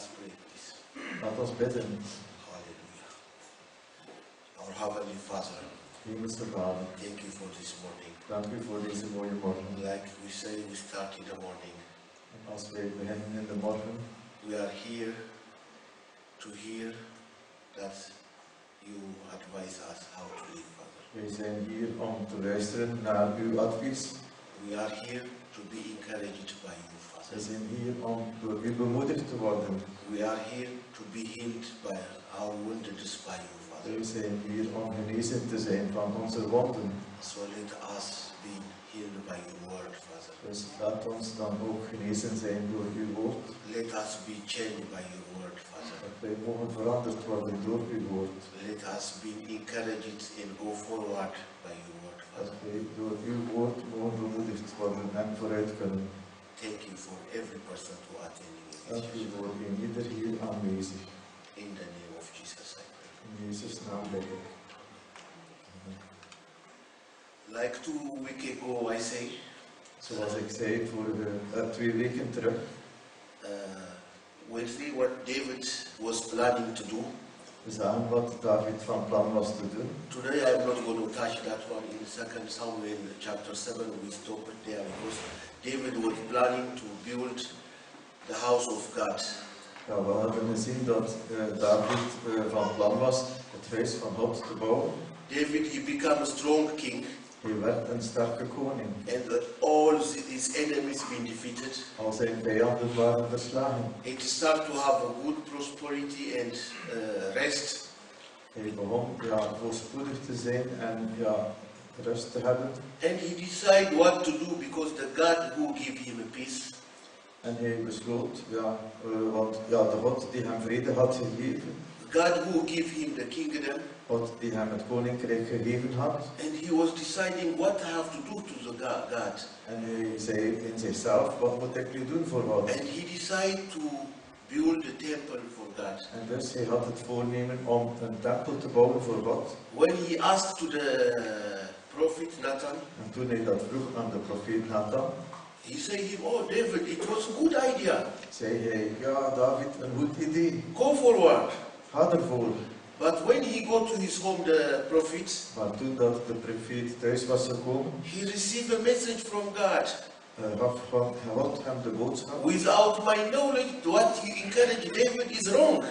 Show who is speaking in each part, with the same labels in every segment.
Speaker 1: us pray, please.
Speaker 2: Laat ons bidden.
Speaker 1: Hallelujah. Our Heavenly Father,
Speaker 2: Hemelse Vader,
Speaker 1: thank you for this morning.
Speaker 2: dank u voor deze mooie morgen.
Speaker 1: Like we say, we start in the morning.
Speaker 2: En als wij beginnen in de morgen,
Speaker 1: We are here to hear that you advise us how to live, Father.
Speaker 2: wij zijn hier om te luisteren naar uw advies.
Speaker 1: We are here to be encouraged by you,
Speaker 2: Wij
Speaker 1: Father.
Speaker 2: zijn hier om door u bemoedigd te worden.
Speaker 1: We are here to be healed by our wounds by you, Father.
Speaker 2: Wij zijn hier om genezen te zijn van onze wonden.
Speaker 1: So let us be healed by your word, Father.
Speaker 2: Dus laat ons dan ook genezen zijn door uw woord.
Speaker 1: Let us be changed by your word, Father.
Speaker 2: Dat wij mogen veranderd worden door uw woord.
Speaker 1: Let us be encouraged and go forward by your word,
Speaker 2: Dat
Speaker 1: Father.
Speaker 2: wij door uw woord mogen bemoedigd worden en vooruit kunnen.
Speaker 1: Thank you for every person who attending in
Speaker 2: Dank
Speaker 1: this
Speaker 2: u voor ieder hier aanwezig.
Speaker 1: In the name of Jesus, I pray.
Speaker 2: In Jezus' naam bid ik.
Speaker 1: Like 2 weeks ago, I say,
Speaker 2: Zoals ik zei 2 weken terug,
Speaker 1: we see what David was planning to do.
Speaker 2: we zagen wat David van plan was te doen.
Speaker 1: Today I'm not going to touch that one. In 2 Samuel chapter 7, we stop it there because David was planning to build the house of God.
Speaker 2: Ja, we hebben gezien dat David van plan was het huis van God te bouwen.
Speaker 1: David, he became a strong king,
Speaker 2: Hij werd een sterke koning.
Speaker 1: and all his enemies been defeated.
Speaker 2: Al zijn vijanden waren verslagen.
Speaker 1: It started to have a good prosperity and rest.
Speaker 2: Hij begon voorspoedig te zijn en rust te hebben.
Speaker 1: And he decided what to do because the God who gave him a peace,
Speaker 2: En hij besloot, want de God die hem vrede had gegeven,
Speaker 1: God who gave him the kingdom,
Speaker 2: God die hem het koninkrijk gegeven had.
Speaker 1: and he was deciding what I have to do to the God.
Speaker 2: En hij zei in zichzelf, wat moet ik nu doen voor God?
Speaker 1: And he decided to build a temple for God.
Speaker 2: En dus hij had het voornemen om een tempel te bouwen voor God.
Speaker 1: When he asked to the prophet Nathan,
Speaker 2: En toen hij dat vroeg aan de profeet Nathan,
Speaker 1: he said him, oh David, it was a good idea.
Speaker 2: zei hij, ja David, een goed idee,
Speaker 1: Go forward.
Speaker 2: ga ervoor.
Speaker 1: But when he go to his home, the prophet,
Speaker 2: Maar toen dat de profeet thuis was gekomen,
Speaker 1: he received a message from God.
Speaker 2: gaf God hem de boodschap.
Speaker 1: Without my knowledge, what he encouraged David is wrong.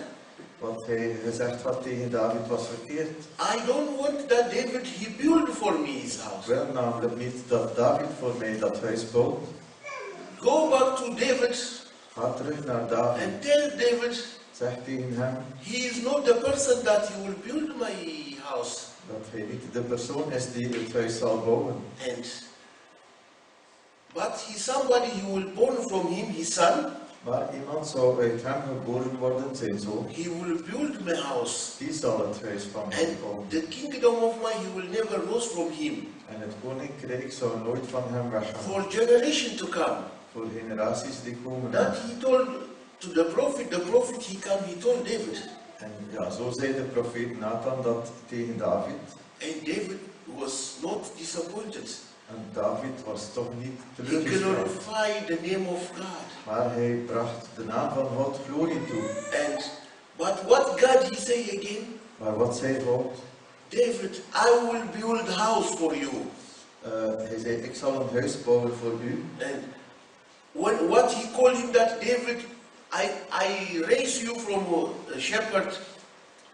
Speaker 2: Wat hij gezegd had tegen David was verkeerd.
Speaker 1: I don't want that David, he build for me his
Speaker 2: Ik
Speaker 1: house.
Speaker 2: wil namelijk niet dat David voor mij dat huis bouwt.
Speaker 1: Go back to David
Speaker 2: Ga terug naar David.
Speaker 1: and tell David,
Speaker 2: Zeg tegen hem
Speaker 1: he is not the person that he will build my house.
Speaker 2: dat hij niet de persoon is die het huis zal bouwen.
Speaker 1: But he's somebody who will born from him, his son.
Speaker 2: Maar iemand zou uit hem geboren worden, zijn zoon.
Speaker 1: He will build my house.
Speaker 2: Die zal het huis van mij bouwen.
Speaker 1: And the kingdom of mine, he will never lose from him.
Speaker 2: En het koninkrijk zou nooit van hem weggaan.
Speaker 1: For generation to come.
Speaker 2: Voor generaties die komen.
Speaker 1: That he told to the prophet he come, he told David.
Speaker 2: En zo zei de profeet Nathan dat tegen David.
Speaker 1: And David was not disappointed.
Speaker 2: En David was toch niet
Speaker 1: He
Speaker 2: teleurgesteld.
Speaker 1: glorified the name of God.
Speaker 2: Maar hij bracht de naam van God glorie toe.
Speaker 1: But what God he say again?
Speaker 2: Maar wat zei God?
Speaker 1: David, I will build a house for you.
Speaker 2: Hij zei, ik zal een huis bouwen voor u.
Speaker 1: And what he called him that David, I raise you from a shepherd.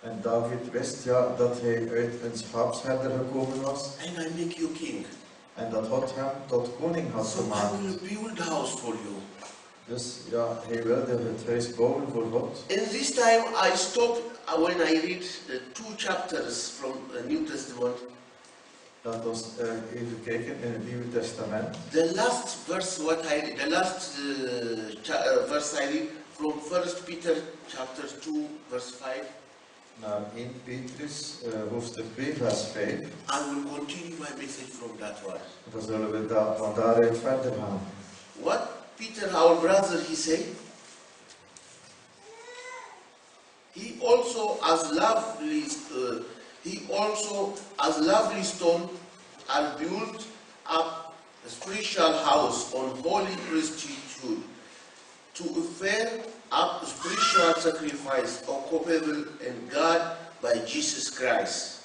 Speaker 2: En David wist dat hij uit een schaapsherder gekomen was.
Speaker 1: And I make you king.
Speaker 2: En dat God hem tot koning had
Speaker 1: So
Speaker 2: gemaakt.
Speaker 1: I will build a house for you.
Speaker 2: Dus hij wilde het huis bouwen voor God.
Speaker 1: And this time I stop when I read the 2 chapters from the New Testament.
Speaker 2: Laat ons even kijken in het Nieuwe Testament.
Speaker 1: The last verse verse I read from 1 Peter chapter 2 verse 5.
Speaker 2: Naar 1 Petrus hoofdstuk 2 vers 5.
Speaker 1: I will continue my message from that one.
Speaker 2: Dan zullen we van daaruit verder gaan.
Speaker 1: What Peter, our brother, he said, he also as lovely stone are built up a spiritual house on holy priesthood to offer spiritual sacrifice acceptable in God by Jesus Christ.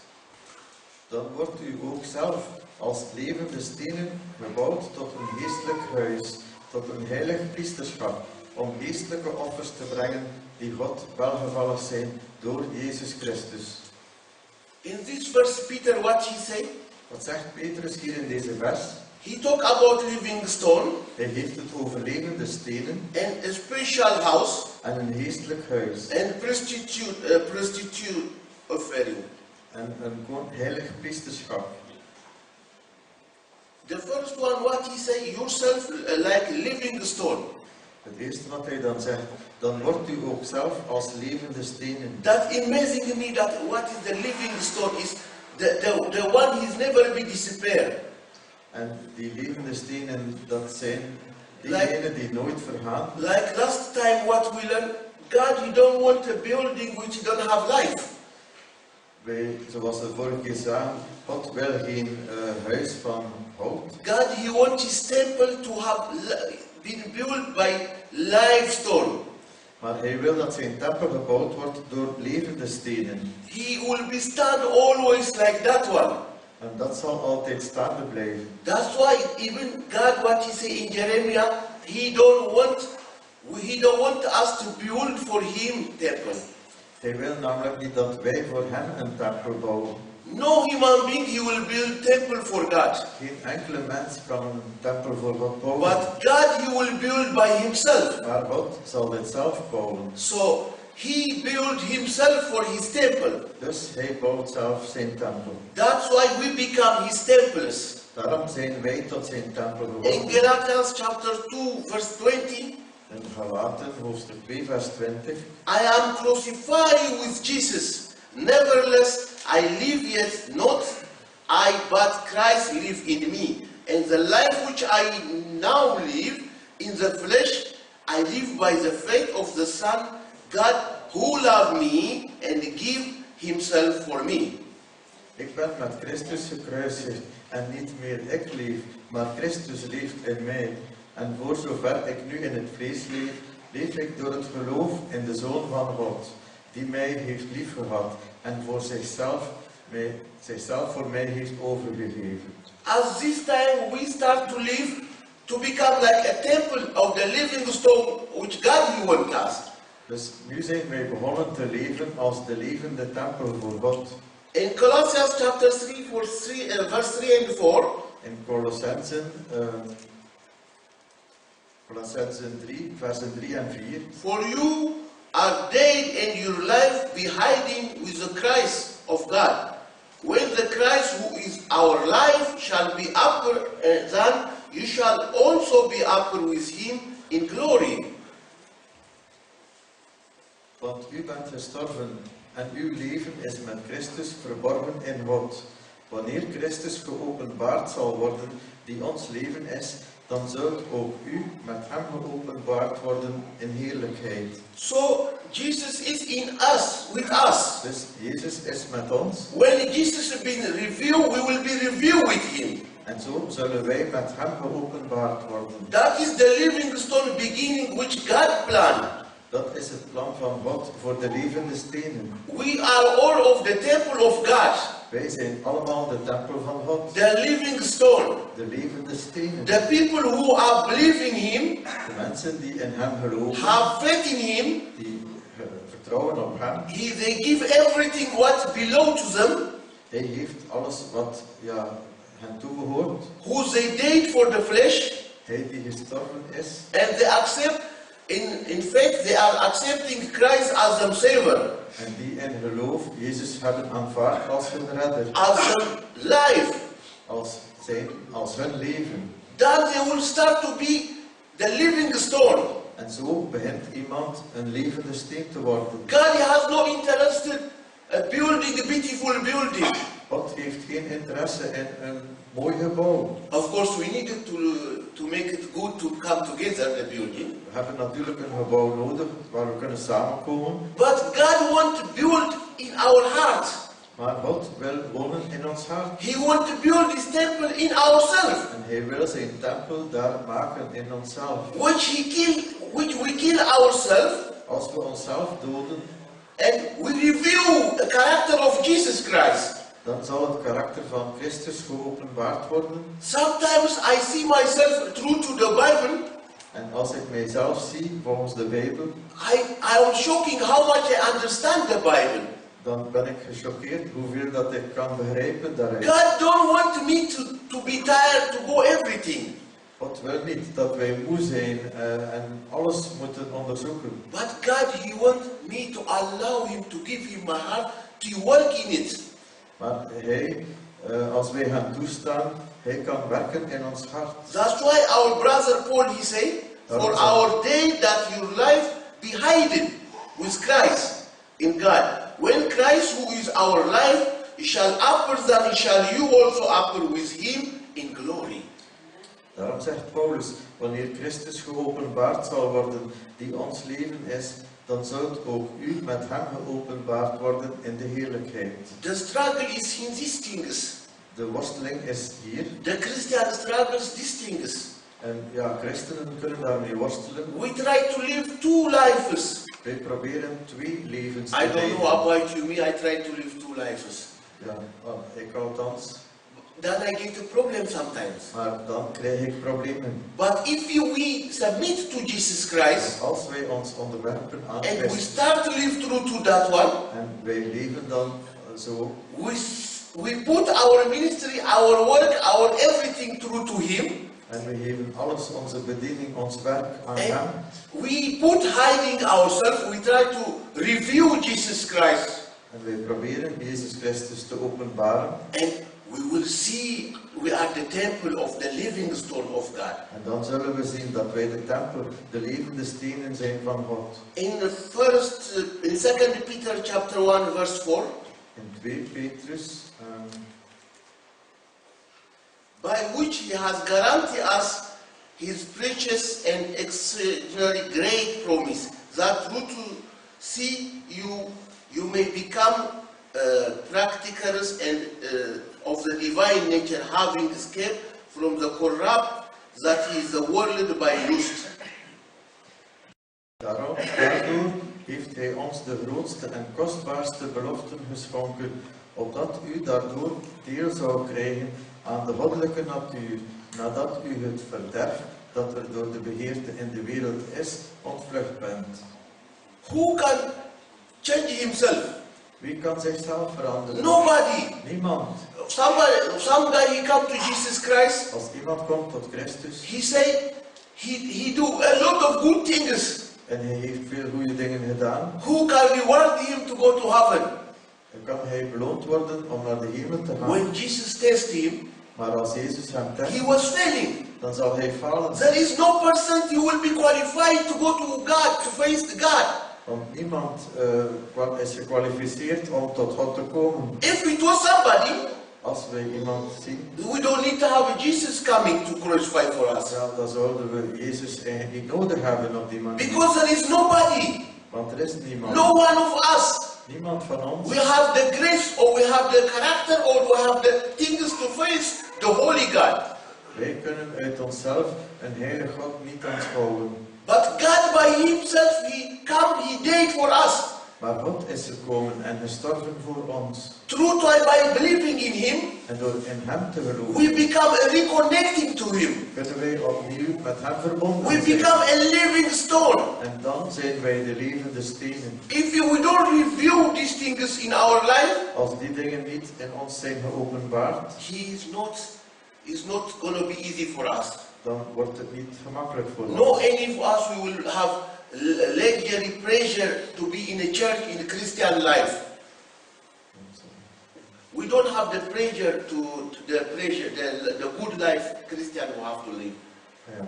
Speaker 2: Dan wordt u ook zelf als levende stenen gebouwd tot een geestelijk huis, tot een heilig priesterschap, om geestelijke offers te brengen die God welgevallig zijn door Jezus Christus.
Speaker 1: In this verse, Peter, what he say?
Speaker 2: Wat zegt Petrus hier in deze vers?
Speaker 1: He talk about living stone
Speaker 2: Hij heeft het over levende stenen
Speaker 1: and a spiritual house
Speaker 2: en een geestelijk huis
Speaker 1: and prostitute offering.
Speaker 2: en een heilig priesterschap.
Speaker 1: The first one, what he say, yourself like living stone.
Speaker 2: Het eerste wat hij dan zegt, dan wordt u ook zelf als levende stenen.
Speaker 1: That amazing me that what is the living stone is the one he's never be disappear.
Speaker 2: En die levende stenen, dat zijn diegenen die nooit vergaan.
Speaker 1: Like last time what we learned, God, you don't want a building which don't have life.
Speaker 2: Zoals we vorige keer zagen, God wil geen huis van hout.
Speaker 1: God, he wants his temple to have been built by limestone.
Speaker 2: Maar hij wil dat zijn tempel gebouwd wordt door levende stenen.
Speaker 1: He will be stand always like that one.
Speaker 2: En dat zal altijd staande blijven.
Speaker 1: That's why even God, what he say in Jeremiah, he don't want us to build for him temple.
Speaker 2: Hij wil namelijk niet dat wij voor hem een tempel bouwen.
Speaker 1: No human being he will build temple for God.
Speaker 2: Geen enkele mens kan een tempel voor God bouwen.
Speaker 1: But God he will build by himself.
Speaker 2: Maar God zal dit zelf bouwen.
Speaker 1: So he built himself for his temple.
Speaker 2: Dus hij bouwt zelf zijn tempel.
Speaker 1: That's why we become his temples.
Speaker 2: Daarom zijn wij tot zijn tempel
Speaker 1: In
Speaker 2: geworden.
Speaker 1: Galatians chapter 2 verse 20,
Speaker 2: In Galaten hoofdstuk 2 vers 20.
Speaker 1: I am crucified with Jesus. Nevertheless, I live yet not I, but Christ live in me. And the life which I now live in the flesh, I live by the faith of the Son, God, who loved me and gave himself for me.
Speaker 2: Ik ben met Christus gekruisigd en niet meer ik leef, maar Christus leeft in mij. En voor zover ik nu in het vlees leef, leef ik door het geloof in de Zoon van God, die mij heeft liefgehad en voor zichzelf voor mij heeft overgegeven.
Speaker 1: As this time we start to live, to become like a temple of the living stone which God wants us.
Speaker 2: Dus nu zijn wij begonnen te leven als de levende tempel voor God.
Speaker 1: In Colossians chapter 3, verse 3 and 4,
Speaker 2: In Colossensen 3, versen 3 en 4.
Speaker 1: for you are dead and your life be hiding with the Christ of God. When the Christ who is our life shall be upper than, you shall also be upper with him in glory.
Speaker 2: Want u bent gestorven en uw leven is met Christus verborgen in God. Wanneer Christus geopenbaard zal worden, die ons leven is, dan zult ook u met hem geopenbaard worden in heerlijkheid.
Speaker 1: So Jesus is in us, with us.
Speaker 2: Dus Jezus is met ons.
Speaker 1: When Jesus has been revealed, we will be revealed with him.
Speaker 2: En zo zullen wij met hem geopenbaard worden.
Speaker 1: That is the living stone beginning which God planned.
Speaker 2: Dat is het plan van God voor de levende stenen.
Speaker 1: We are all of the temple of God.
Speaker 2: Wij zijn allemaal de tempel van God.
Speaker 1: The living stone.
Speaker 2: De levende stenen.
Speaker 1: The people who are believing him,
Speaker 2: De mensen die in hem geloven,
Speaker 1: have faith in him,
Speaker 2: die vertrouwen op hem.
Speaker 1: they give everything what belongs to them,
Speaker 2: Hij heeft alles wat hen toebehoort.
Speaker 1: who they died for the flesh,
Speaker 2: Hij die gestorven is.
Speaker 1: and they accept, in faith, they are accepting Christ as their Savior,
Speaker 2: En die in geloof Jezus hebben aanvaard als hun redder.
Speaker 1: as their life.
Speaker 2: Als hun leven.
Speaker 1: Then they will start to be the living stone.
Speaker 2: En zo begint iemand een levende steen te worden.
Speaker 1: God has no interest in building a beautiful building.
Speaker 2: God heeft geen interesse in een mooi gebouw.
Speaker 1: Of course, we need to make it good to come together, the building.
Speaker 2: We hebben natuurlijk een gebouw nodig waar we kunnen samenkomen.
Speaker 1: But God wants to build in our heart.
Speaker 2: Maar God wil wonen in ons hart.
Speaker 1: He wants to build His temple in ourselves.
Speaker 2: En hij wil zijn tempel daar maken in onszelf.
Speaker 1: Which we kill ourselves.
Speaker 2: Als we onszelf doden,
Speaker 1: and we reveal the character of Jesus Christ,
Speaker 2: dan zal het karakter van Christus geopenbaard worden.
Speaker 1: sometimes I see myself true to the Bible.
Speaker 2: En als ik mijzelf zie volgens de Bijbel,
Speaker 1: I am shocking how much I understand the Bible.
Speaker 2: dan ben ik gechoqueerd hoeveel dat ik kan begrijpen daaruit.
Speaker 1: God don't want me to be tired to go everything.
Speaker 2: God wil niet dat wij moe zijn en alles moeten onderzoeken.
Speaker 1: But God, He wants me to allow Him to give Him my heart to work in it.
Speaker 2: Maar Hij, als wij hem toestaan, Hij kan werken in ons hart.
Speaker 1: That's why our brother Paul, he say, for our day that your life be hidden with Christ in God. When Christ, who is our life, shall appear, then shall you also appear with Him in glory.
Speaker 2: Daarom zegt Paulus, wanneer Christus geopenbaard zal worden, die ons leven is, dan zult ook u met hem geopenbaard worden in de heerlijkheid.
Speaker 1: The struggle is in these things.
Speaker 2: De worsteling is hier.
Speaker 1: The Christian struggles these things.
Speaker 2: En ja, christenen kunnen daarmee worstelen.
Speaker 1: We try to live two lives.
Speaker 2: Wij proberen twee levens te
Speaker 1: I don't
Speaker 2: leven.
Speaker 1: know about you, me, I try to live two lives.
Speaker 2: Ja, ik althans.
Speaker 1: Then I get a problem sometimes.
Speaker 2: Maar dan krijg ik problemen.
Speaker 1: But if we submit to Jesus Christ,
Speaker 2: Als wij ons onderwerpen aan
Speaker 1: and we
Speaker 2: Christus
Speaker 1: start to live through to that one,
Speaker 2: en wij leven dan zo,
Speaker 1: we put our ministry, our work, our everything through to Him,
Speaker 2: en we geven alles, onze bediening, ons werk aan hem.
Speaker 1: and we put hiding ourselves, we try to reveal Jesus Christ,
Speaker 2: En wij proberen Jezus Christus te openbaren.
Speaker 1: and we will see we are the temple of the living stone of God.
Speaker 2: En dan zullen we zien dat wij de tempel, de levende stenen zijn van God.
Speaker 1: In 2 Peter chapter 1 verse 4,
Speaker 2: In 2 Petrus,
Speaker 1: by which He has guaranteed us His precious and extraordinary great promise, that through to see you may become practicers and of the divine nature, having escaped from the corrupt that is the world by lust.
Speaker 2: Daardoor heeft Hij ons de grootste en kostbaarste beloften geschonken, opdat u daardoor deel zou krijgen aan de goddelijke natuur, nadat u het verderf dat er door de begeerte in de wereld is, ontvlucht bent.
Speaker 1: Who can change himself?
Speaker 2: Wie kan zichzelf veranderen?
Speaker 1: Nobody.
Speaker 2: Niemand.
Speaker 1: Some guy he come to Jesus Christ.
Speaker 2: Als iemand komt tot Christus
Speaker 1: He say he do a lot of good things.
Speaker 2: en hij heeft veel goede dingen gedaan,
Speaker 1: Who can reward him to go to heaven?
Speaker 2: dan kan hij beloond worden om naar de hemel te gaan.
Speaker 1: When Jesus tested him,
Speaker 2: Maar als Jezus hem
Speaker 1: he
Speaker 2: test,
Speaker 1: was failing.
Speaker 2: dan zal hij falen.
Speaker 1: There is no person who will be qualified to go to God, to face God.
Speaker 2: Want niemand is gekwalificeerd om tot God te komen.
Speaker 1: If it was somebody,
Speaker 2: Als wij iemand zien,
Speaker 1: we don't need to have Jesus coming to crucify for us.
Speaker 2: ja, dan zouden we Jezus eigenlijk niet nodig hebben op die manier.
Speaker 1: Because there is nobody,
Speaker 2: Want er is niemand.
Speaker 1: no one of us.
Speaker 2: Niemand van ons.
Speaker 1: We have the grace, or we have the character, or we have the things to face the Holy God.
Speaker 2: Wij kunnen uit onszelf een heilige God niet aanschouwen.
Speaker 1: But God by Himself, He come, He died for us.
Speaker 2: Maar God is gekomen en gestorven voor ons.
Speaker 1: Through by believing in Him,
Speaker 2: En door in hem te geloven,
Speaker 1: we become reconnecting to Him.
Speaker 2: kunnen wij opnieuw met hem verbonden
Speaker 1: We
Speaker 2: zijn.
Speaker 1: become a living stone.
Speaker 2: En dan zijn wij de levende stenen.
Speaker 1: If we don't review these things in our life,
Speaker 2: Als die dingen niet in ons zijn geopenbaard,
Speaker 1: He is not going to be easy for us.
Speaker 2: dan wordt het niet gemakkelijk voor
Speaker 1: No
Speaker 2: ons.
Speaker 1: any of us we will have luxury pressure to be in a church in a Christian life. We don't have the pressure the good life Christian will have to live.
Speaker 2: Ja.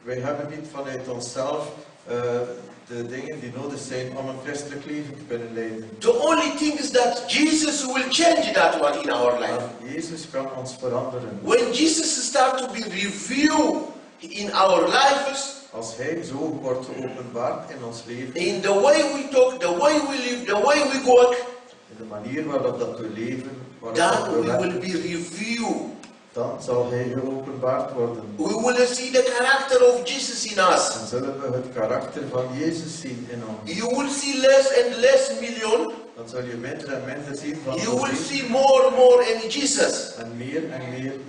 Speaker 2: Wij hebben niet vanuit onszelf de dingen die nodig zijn om een christelijk leven te kunnen leiden.
Speaker 1: The only thing is that Jesus will change that one in our life.
Speaker 2: Maar Jezus kan ons veranderen.
Speaker 1: When Jesus starts to be revealed in our lives,
Speaker 2: Als Hij zo wordt geopenbaard in ons leven,
Speaker 1: in the way we talk, the way we live, the way we work,
Speaker 2: in de manier waarop dat we leven, waarop dat
Speaker 1: then
Speaker 2: we
Speaker 1: we will
Speaker 2: werken,
Speaker 1: be revealed
Speaker 2: dan zal hij geopenbaard worden.
Speaker 1: We will see the character of Jesus in us.
Speaker 2: Dan zullen we het karakter van Jezus zien in ons.
Speaker 1: You will see less and less million.
Speaker 2: Dan zul je minder en minder zien van
Speaker 1: You will
Speaker 2: ons
Speaker 1: see more in Jesus.
Speaker 2: en meer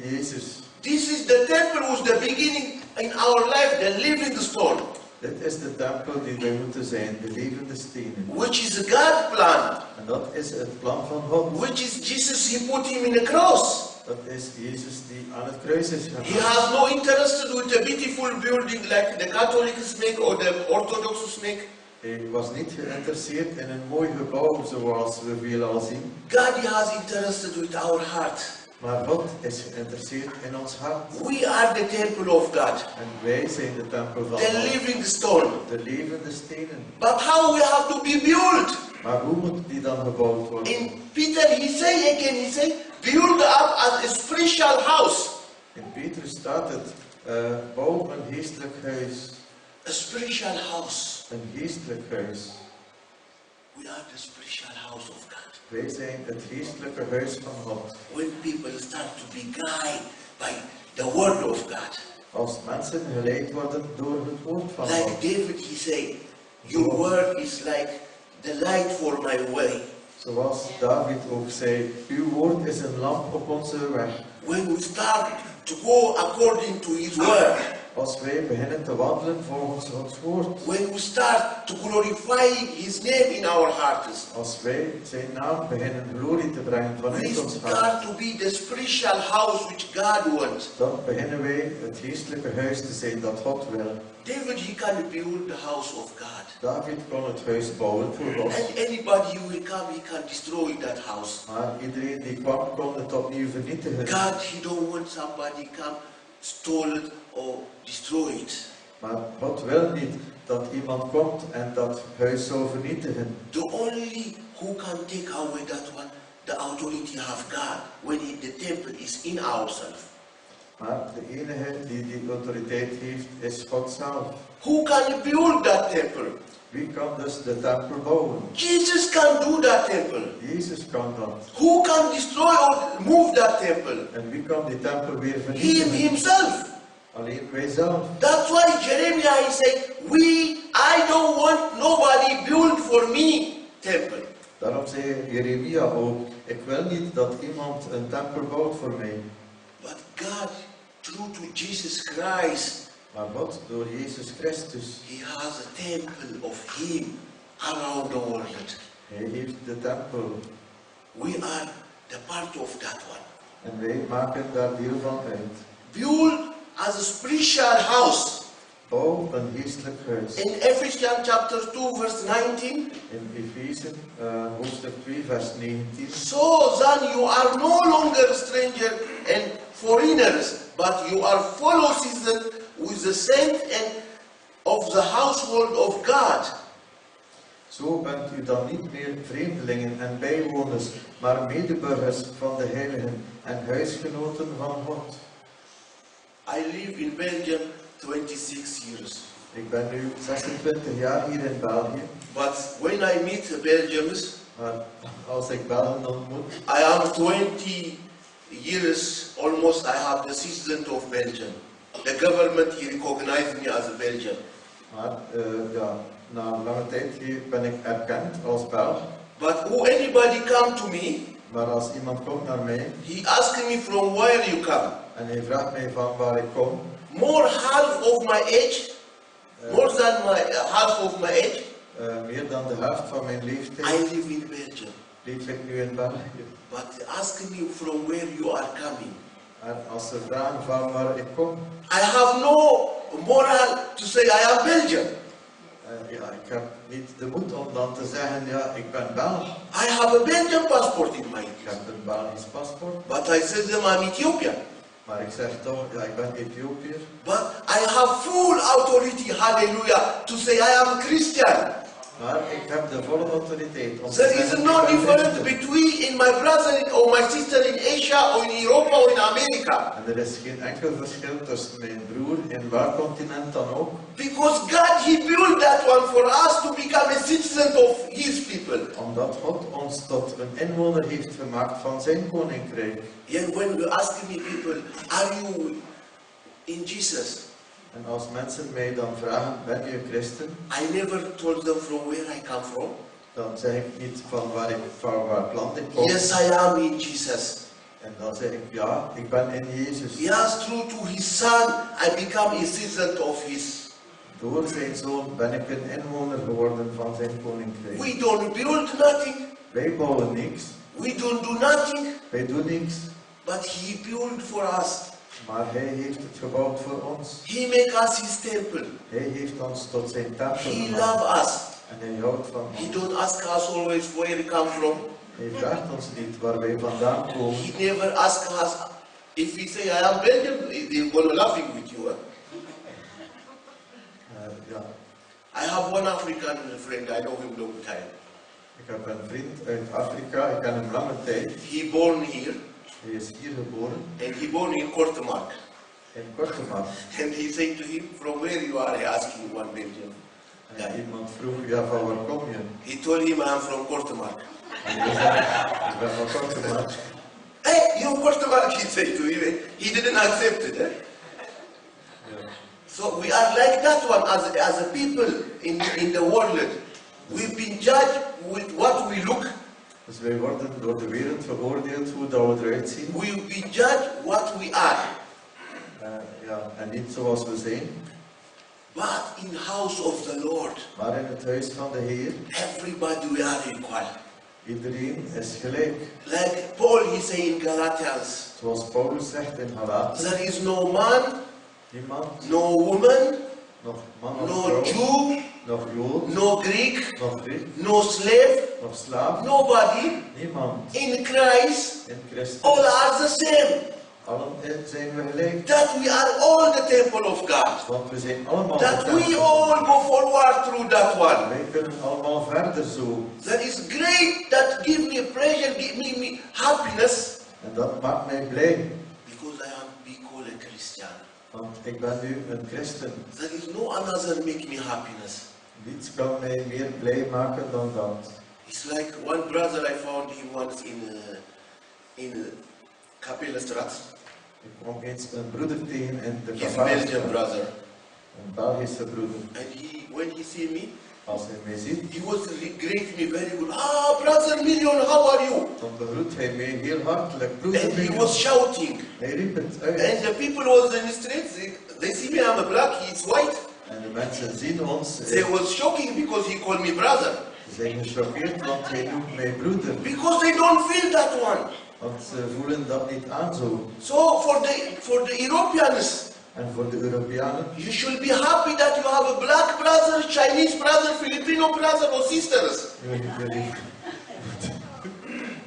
Speaker 2: Jezus.
Speaker 1: This is the temple who's the beginning in our life, the living stone.
Speaker 2: Dit is de tempel die wij moeten zijn, de levende stenen.
Speaker 1: Which is God's plan.
Speaker 2: En dat is het plan van God.
Speaker 1: Which is Jesus, he put him in the cross.
Speaker 2: Dat is Jezus die aan het kruis is
Speaker 1: He
Speaker 2: gegaan.
Speaker 1: has no interest with a beautiful building like the Catholics make or the Orthodox make.
Speaker 2: Hij was niet geïnteresseerd in een mooi gebouw zoals we veelal zien.
Speaker 1: God has interested with our heart.
Speaker 2: Maar God is geïnteresseerd in ons hart.
Speaker 1: We are the temple of God.
Speaker 2: En wij zijn de tempel van
Speaker 1: The
Speaker 2: God.
Speaker 1: living stone.
Speaker 2: De levende stenen.
Speaker 1: But how we have to be built?
Speaker 2: Maar hoe moet die dan gebouwd worden?
Speaker 1: In Peter he say, build up as a spiritual house.
Speaker 2: In Petrus staat het, bouw een geestelijk huis.
Speaker 1: A spiritual house.
Speaker 2: Een geestelijk huis.
Speaker 1: We are the spiritual house of God.
Speaker 2: Wij zijn het geestelijke huis van God.
Speaker 1: When people start to be guided by the word of God.
Speaker 2: Als mensen geleid worden door het woord van
Speaker 1: Like
Speaker 2: God.
Speaker 1: David he say, your word is like the light for my way.
Speaker 2: Zoals David ook zei, uw woord is een lamp op onze weg.
Speaker 1: When we start to go according to his word.
Speaker 2: Als wij beginnen te wandelen volgens Gods woord.
Speaker 1: When we start to glorify his name in our hearts.
Speaker 2: Als wij zijn naam beginnen glorie te brengen
Speaker 1: We
Speaker 2: vanuit ons hart.
Speaker 1: start to be the spiritual house which God wants.
Speaker 2: Dan beginnen wij het geestelijke huis te zijn dat God wil.
Speaker 1: David, he can build the house of God.
Speaker 2: David kon het huis bouwen voor God.
Speaker 1: And anybody who will come, he can destroy that house.
Speaker 2: Maar iedereen die kwam kon het opnieuw vernietigen.
Speaker 1: God, he don't want somebody come, stole it or destroy it.
Speaker 2: Maar God wil niet dat iemand komt en dat huis zou vernietigen.
Speaker 1: The only who can take away that one, the authority have God when the temple is in ourselves.
Speaker 2: Maar de enige die die autoriteit heeft is God zelf.
Speaker 1: Who can build that temple?
Speaker 2: Wie kan dus de tempel bouwen?
Speaker 1: Jesus can do that temple.
Speaker 2: Jezus kan dat.
Speaker 1: Who can destroy or move that temple?
Speaker 2: En wie kan die tempel weer
Speaker 1: Him
Speaker 2: vernietigen?
Speaker 1: himself.
Speaker 2: Alleen wij zelf.
Speaker 1: That's why Jeremiah he said, I don't want nobody build for me temple.
Speaker 2: Daarom zei Jeremia ook, ik wil niet dat iemand een tempel bouwt voor mij.
Speaker 1: But God, through to Jesus Christ,
Speaker 2: Maar God, door Jezus Christus,
Speaker 1: he has a temple of him around the world.
Speaker 2: hij heeft de tempel.
Speaker 1: We are the part of that one.
Speaker 2: En wij maken daar deel van uit.
Speaker 1: Build as a spiritual house.
Speaker 2: Bouw een geestelijk huis.
Speaker 1: In Ephesians chapter 2 verse 19.
Speaker 2: In Efeze, hoofdstuk 2, vers 19.
Speaker 1: So then you are no longer stranger and foreigners, but you are fellow citizens with the saints and of the household of God.
Speaker 2: Zo bent u dan niet meer vreemdelingen en bijwoners, maar medeburgers van de heiligen en huisgenoten van God.
Speaker 1: I live in Belgium 26 years.
Speaker 2: Ik ben nu 26 jaar hier in België,
Speaker 1: But when I meet Belgians,
Speaker 2: maar als ik Belgen ontmoet,
Speaker 1: I am 20 years almost I have the citizen of Belgium. The government he recognized me as a Belgian.
Speaker 2: maar ja, na een lange tijd hier ben ik erkend als Belg.
Speaker 1: But who anybody come to me,
Speaker 2: Maar als iemand komt naar mij
Speaker 1: he asks me from where you come.
Speaker 2: en hij vraagt mij van waar ik kom,
Speaker 1: More half of my age, more than half of my age,
Speaker 2: meer dan de helft van mijn
Speaker 1: I
Speaker 2: leeftijd
Speaker 1: live in Belgium.
Speaker 2: leef ik nu in België.
Speaker 1: But ask me from where you are coming.
Speaker 2: En als ze vragen van waar ik kom,
Speaker 1: I have no moral to say I am Belgian.
Speaker 2: ja, ik heb niet de moed om dan te zeggen, ja, ik ben Belg.
Speaker 1: I have a Belgian passport in my
Speaker 2: Ik heb een Belgisch paspoort,
Speaker 1: but I say them I'm Ethiopian.
Speaker 2: maar ik zeg toch, ja, ik ben Ethiopiër.
Speaker 1: But I have full authority, hallelujah, to say I am Christian.
Speaker 2: Maar ik heb de volle autoriteit om te
Speaker 1: There is
Speaker 2: zeggen,
Speaker 1: no
Speaker 2: ik ben
Speaker 1: difference
Speaker 2: christen.
Speaker 1: between in my brother or my sister in Asia or in Europe or in America.
Speaker 2: En er is geen enkel verschil tussen mijn broer in welk continent dan ook.
Speaker 1: Because God, He built that one for us to become a citizen of His people.
Speaker 2: Omdat God ons tot een inwoner heeft gemaakt van zijn koninkrijk.
Speaker 1: And when you ask me people, are you in Jesus?
Speaker 2: En als mensen mij dan vragen, ben je christen?
Speaker 1: I never told them from where I come from.
Speaker 2: Dan zeg ik niet van waar land ik kom.
Speaker 1: Yes, I am in Jesus.
Speaker 2: En dan zeg ik, ja, ik ben in Jezus.
Speaker 1: Yes, through to his son, I become a citizen of his.
Speaker 2: Door zijn zoon ben ik een inwoner geworden van zijn koninkrijk.
Speaker 1: We don't build nothing.
Speaker 2: Wij bouwen niks.
Speaker 1: We don't do nothing.
Speaker 2: Wij doen niks.
Speaker 1: But he built for us.
Speaker 2: Maar hij heeft het gebouwd voor ons.
Speaker 1: He make us his temple.
Speaker 2: Hij heeft ons tot zijn tempel
Speaker 1: He
Speaker 2: gemaakt.
Speaker 1: love us.
Speaker 2: En hij houdt van
Speaker 1: He
Speaker 2: ons.
Speaker 1: don't ask us always where we come from.
Speaker 2: Hij vraagt ons niet waar wij vandaan komen.
Speaker 1: He never ask us if we say I am Belgium, they will laughing with you.
Speaker 2: Ja.
Speaker 1: I have one African friend, I know him long time.
Speaker 2: Ik heb een vriend uit Afrika, ik ken hem lange tijd.
Speaker 1: He born here
Speaker 2: Hij is hier geboren,
Speaker 1: and he born in Kortemark.
Speaker 2: in Kortemark.
Speaker 1: And he said to him, from where you are, he asked him one Belgium.
Speaker 2: En iemand vroeg, ja, van waar kom je?
Speaker 1: He told him, I am from Kortemark.
Speaker 2: En hij zei, ik ben van Kortemark.
Speaker 1: Hey, you Kortemark, he said to him. He didn't accept it. Eh?
Speaker 2: Ja.
Speaker 1: So we are like that one as a people in the world. We've been judged with what we look.
Speaker 2: Dus wij worden door de wereld veroordeeld hoe dat we eruit zien.
Speaker 1: We be judged what we are.
Speaker 2: Ja, en niet zoals we zijn.
Speaker 1: But in the house of the Lord,
Speaker 2: Maar in het huis van de Heer,
Speaker 1: everybody we are equal.
Speaker 2: iedereen is gelijk.
Speaker 1: Like Paul, he say in Galatians,
Speaker 2: Zoals Paulus zegt in Galaten,
Speaker 1: there is no man,
Speaker 2: niemand,
Speaker 1: no woman,
Speaker 2: nog man of
Speaker 1: no
Speaker 2: vrouw,
Speaker 1: Jew,
Speaker 2: nog Jood,
Speaker 1: no Greek,
Speaker 2: nog Griek,
Speaker 1: no slave,
Speaker 2: nog slaaf,
Speaker 1: nobody.
Speaker 2: niemand
Speaker 1: In Christ,
Speaker 2: in Christus.
Speaker 1: all are the same.
Speaker 2: Allen zijn we gelijk.
Speaker 1: That we are all the temple of God.
Speaker 2: Want we zijn allemaal
Speaker 1: That
Speaker 2: getempeld.
Speaker 1: we all go forward through that one.
Speaker 2: Wij kunnen allemaal verder zo.
Speaker 1: That is great. That give me pleasure, give me happiness.
Speaker 2: En dat maakt mij blij.
Speaker 1: Because I am be called a Christian.
Speaker 2: Want ik ben nu een christen.
Speaker 1: There is no another make me happiness.
Speaker 2: Niets kan mij meer blij maken dan dat.
Speaker 1: It's like one brother I found him once in Kapellenstraat.
Speaker 2: Ik kwam eens een broeder tegen in de
Speaker 1: He's
Speaker 2: Kapellenstraat.
Speaker 1: Belgian brother.
Speaker 2: Een Belgische broeder.
Speaker 1: And when he see me,
Speaker 2: Als hij mij ziet,
Speaker 1: he was greet me very good. Ah, brother Million, how are you?
Speaker 2: dan begroet hij mij heel hartelijk. Broeder
Speaker 1: And he
Speaker 2: Million.
Speaker 1: was shouting.
Speaker 2: Hij riep het uit.
Speaker 1: And the people was in the streets, they see me, I'm a black, he's white.
Speaker 2: En de mensen zien ons.
Speaker 1: They was shocking because he called me brother.
Speaker 2: Ze zijn gechoqueerd, want hij noemt mij broeder.
Speaker 1: Because they don't feel that one.
Speaker 2: Want ze voelen dat niet aan zo.
Speaker 1: So for the Europeans,
Speaker 2: En voor de Europeanen,
Speaker 1: you should be happy that you have a black brother, Chinese brother, Filipino brother or sisters.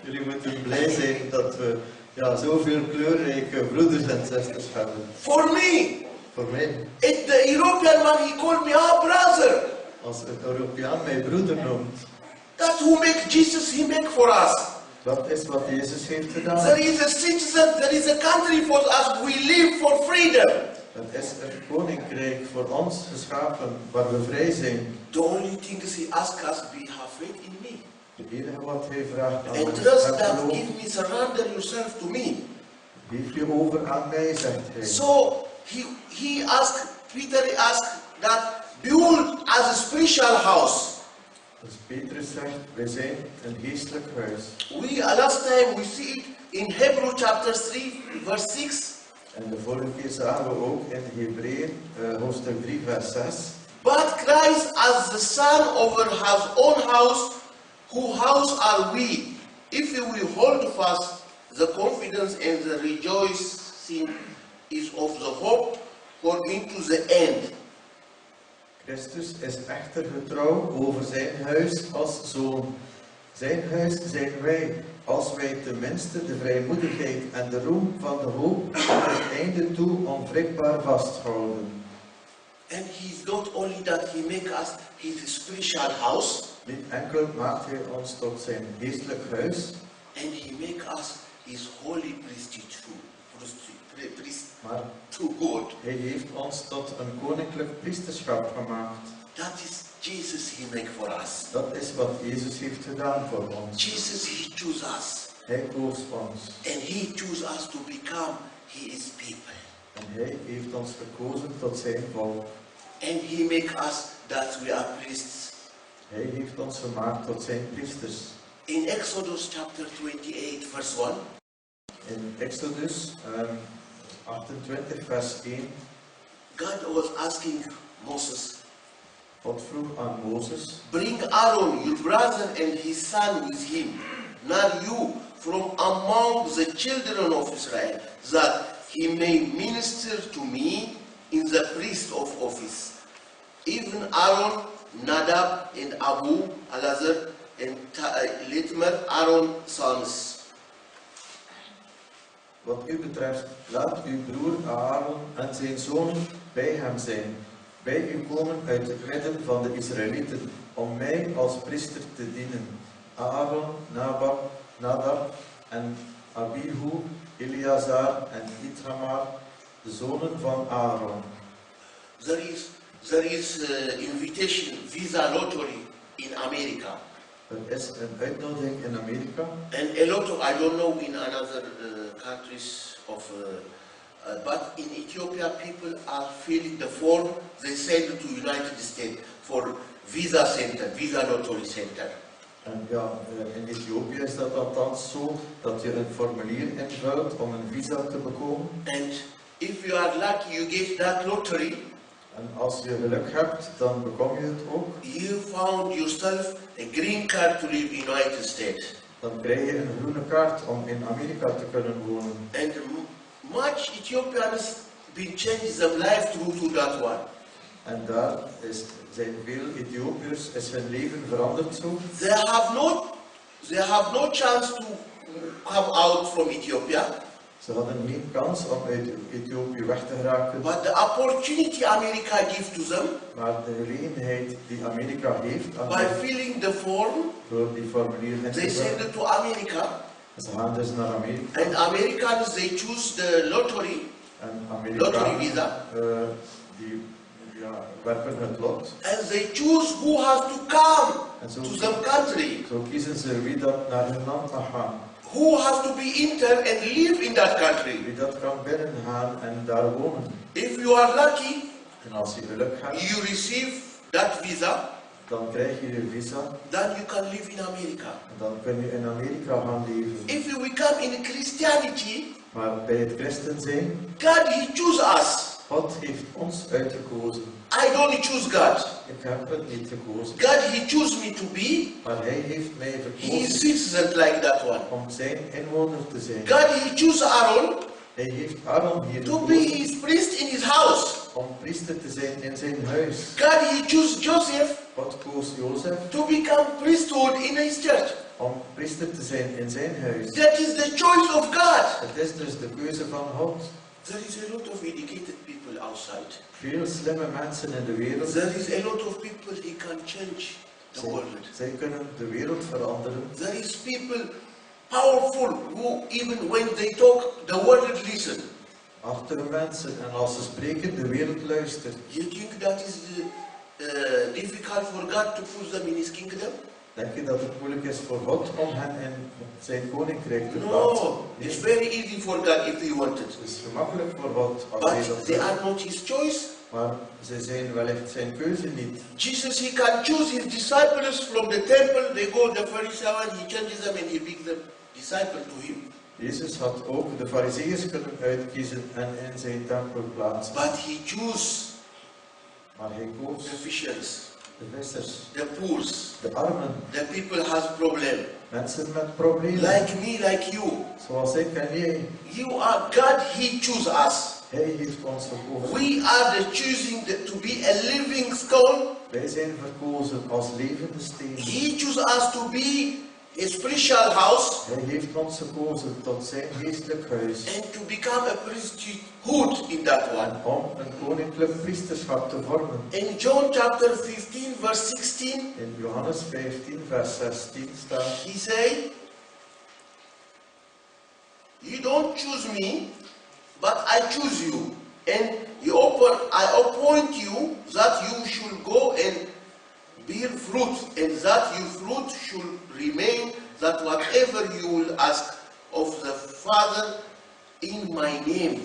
Speaker 2: jullie moeten blij zijn dat we zoveel kleurrijke broeders en zusters hebben.
Speaker 1: For me,
Speaker 2: Voor mij,
Speaker 1: the European man, he called me, ah, brother.
Speaker 2: als een Europeaan mij broeder noemt,
Speaker 1: That's who make Jesus, he make for us.
Speaker 2: dat is wat Jezus heeft gedaan.
Speaker 1: There is a citizen, there is a country for us, we live for freedom.
Speaker 2: Het is een koninkrijk voor ons geschapen, waar we vrij zijn.
Speaker 1: The only thing is he asks us, be have faith in me.
Speaker 2: Het enige wat hij vraagt aan
Speaker 1: And
Speaker 2: ons,
Speaker 1: trust
Speaker 2: heb
Speaker 1: that,
Speaker 2: geloof.
Speaker 1: give me, surrender yourself to me.
Speaker 2: Geef je over aan mij, zegt hij.
Speaker 1: So he asked, Peter asked that build as a spiritual house.
Speaker 2: Dus Petrus zegt, wij zijn een geestelijk huis.
Speaker 1: Last time we see it in Hebrew chapter 3 verse 6.
Speaker 2: En de vorige keer zagen we ook in Hebreeën, hoofdstuk 3, vers 6.
Speaker 1: But Christ as the son over his own house, whose house are we? If we hold fast the confidence and the rejoicing is of the hope for into the end.
Speaker 2: Christus is echter getrouw over zijn huis als zoon. Zijn huis zijn wij, als wij tenminste de vrijmoedigheid en de roem van de hoop tot het einde toe onwrikbaar vasthouden.
Speaker 1: And he's not only that he make us his spiritual house,
Speaker 2: Niet enkel maakt hij ons tot zijn geestelijk huis,
Speaker 1: and he make us his holy priesthood
Speaker 2: maar
Speaker 1: to God.
Speaker 2: hij heeft ons tot een koninklijk priesterschap gemaakt.
Speaker 1: That is Jesus he make for us.
Speaker 2: Dat is wat Jezus heeft gedaan voor ons.
Speaker 1: Jesus he choose us.
Speaker 2: Hij koos ons.
Speaker 1: And he choose us to become his people.
Speaker 2: En hij heeft ons verkozen tot zijn volk.
Speaker 1: And he make us that we are priests.
Speaker 2: Hij heeft ons gemaakt tot zijn priesters.
Speaker 1: In Exodus chapter 28 verse 1.
Speaker 2: In Exodus 28 vers 1.
Speaker 1: God was asking Moses,
Speaker 2: God vroeg aan Mozes,
Speaker 1: bring Aaron, your brother, and his son with him, not you, from among the children of Israel, that he may minister to me in the priest of office. Even Aaron, Nadab, and Abu, Elazar, and Litmer, Aaron's sons.
Speaker 2: wat u betreft, laat uw broer Aaron en zijn zonen bij hem zijn, bij u komen uit het midden van de Israëlieten, om mij als priester te dienen. Aaron, Nadab en Abihu, Eleazar en Ithamar, de zonen van Aaron.
Speaker 1: There is invitation, visa lottery in America.
Speaker 2: Er is een uitnodiging in Amerika.
Speaker 1: And a lot of, I don't know in other countries of, but in Ethiopia people are filling the form, they send it to United States for visa center, visa lottery center.
Speaker 2: En ja, in Ethiopië is dat althans zo, dat je een formulier invult om een visa te bekomen.
Speaker 1: And if you are lucky, you get that lottery.
Speaker 2: En als je geluk hebt, dan bekom je het ook.
Speaker 1: You found yourself a green card to live in United States.
Speaker 2: Dan krijg je een groene kaart om in Amerika te kunnen wonen.
Speaker 1: And much Ethiopians been changed their life through that one.
Speaker 2: En daar zijn veel Ethiopiërs, is hun leven veranderd zo.
Speaker 1: They have no chance to come out from Ethiopia.
Speaker 2: Ze hadden geen kans om uit Ethiopië weg te geraken.
Speaker 1: But the opportunity America gives to them,
Speaker 2: Maar de gelegenheid die Amerika heeft aan
Speaker 1: by filling the form,
Speaker 2: door die formulier in te
Speaker 1: they send
Speaker 2: vullen.
Speaker 1: it to America.
Speaker 2: Ze gaan dus naar Amerika.
Speaker 1: And Americans, they choose the lottery
Speaker 2: En
Speaker 1: lottery
Speaker 2: Amerikanen
Speaker 1: visa.
Speaker 2: die werpen het lot.
Speaker 1: And they choose who has to come
Speaker 2: En
Speaker 1: to some country.
Speaker 2: zo kiezen ze wie dat naar hun land mag gaan.
Speaker 1: Who has to be entered and live in that country.
Speaker 2: Wie dat kan binnengaan en daar wonen.
Speaker 1: If you are lucky,
Speaker 2: En als je geluk hebt,
Speaker 1: you receive that visa,
Speaker 2: dan krijg je je visa.
Speaker 1: then you can live in America.
Speaker 2: En dan kun je in Amerika gaan leven.
Speaker 1: If you become in Christianity,
Speaker 2: Maar bij het christen zijn,
Speaker 1: God, He choose us.
Speaker 2: God heeft ons uitgekozen.
Speaker 1: I don't choose God.
Speaker 2: Ik heb het niet gekozen.
Speaker 1: God, He chose me to be
Speaker 2: Maar hij heeft mij
Speaker 1: His
Speaker 2: verkozen
Speaker 1: citizen like that one.
Speaker 2: om zijn inwoner te zijn.
Speaker 1: God, He chose Aaron
Speaker 2: Hij heeft Aaron hier
Speaker 1: to be
Speaker 2: gekozen
Speaker 1: His priest in His house.
Speaker 2: om priester te zijn in zijn huis.
Speaker 1: God, He chose Joseph
Speaker 2: God koos Jozef
Speaker 1: to become priesthood in His church.
Speaker 2: om priester te zijn in zijn huis.
Speaker 1: That is the choice of God.
Speaker 2: Het is dus de keuze van God.
Speaker 1: There is a lot of educated people outside.
Speaker 2: Veel slimme mensen in de wereld.
Speaker 1: There is a lot of people who can change the world.
Speaker 2: Zij kunnen de wereld veranderen.
Speaker 1: There is people powerful who even when they talk, the world listen.
Speaker 2: Achter mensen en als ze spreken, de wereld luistert.
Speaker 1: You think that is difficult for God to put them in His kingdom?
Speaker 2: Denk je dat het moeilijk is voor God om hen in zijn koninkrijk te plaatsen?
Speaker 1: No, it's very easy for God if He wanted.
Speaker 2: Het is gemakkelijk voor God als hij dat
Speaker 1: But they
Speaker 2: wil.
Speaker 1: are not His choice.
Speaker 2: Maar ze zijn wellicht zijn keuze niet.
Speaker 1: Jesus, He can choose His disciples from the temple. They go the Pharisee and He changes them and He makes them disciples to Him.
Speaker 2: Jezus had ook de Farizeeërs kunnen uitkiezen en in zijn tempel plaatsen.
Speaker 1: But He chose
Speaker 2: Maar hij koos
Speaker 1: the fishers,
Speaker 2: de vissers,
Speaker 1: the poor,
Speaker 2: de armen,
Speaker 1: the people has problem.
Speaker 2: mensen met problemen.
Speaker 1: Like me, like you.
Speaker 2: Zoals ik en jij.
Speaker 1: You are God, He choose us.
Speaker 2: Hij heeft ons verkozen.
Speaker 1: We are the choosing to be a living stone.
Speaker 2: Wij zijn verkozen als levende steen.
Speaker 1: He choose us to be a spiritual house
Speaker 2: Hij heeft ons gekozen tot zijn geestelijk huis.
Speaker 1: and to become a priesthood in that one.
Speaker 2: En om een koninklijk priesterschap te vormen.
Speaker 1: In John chapter 15 verse 16,
Speaker 2: In Johannes 15 vers 16 staat.
Speaker 1: He say, you don't choose me, but I choose you. And I appoint you that you should go and bear fruit, and that your fruit should remain, that whatever you will ask of the Father in my name,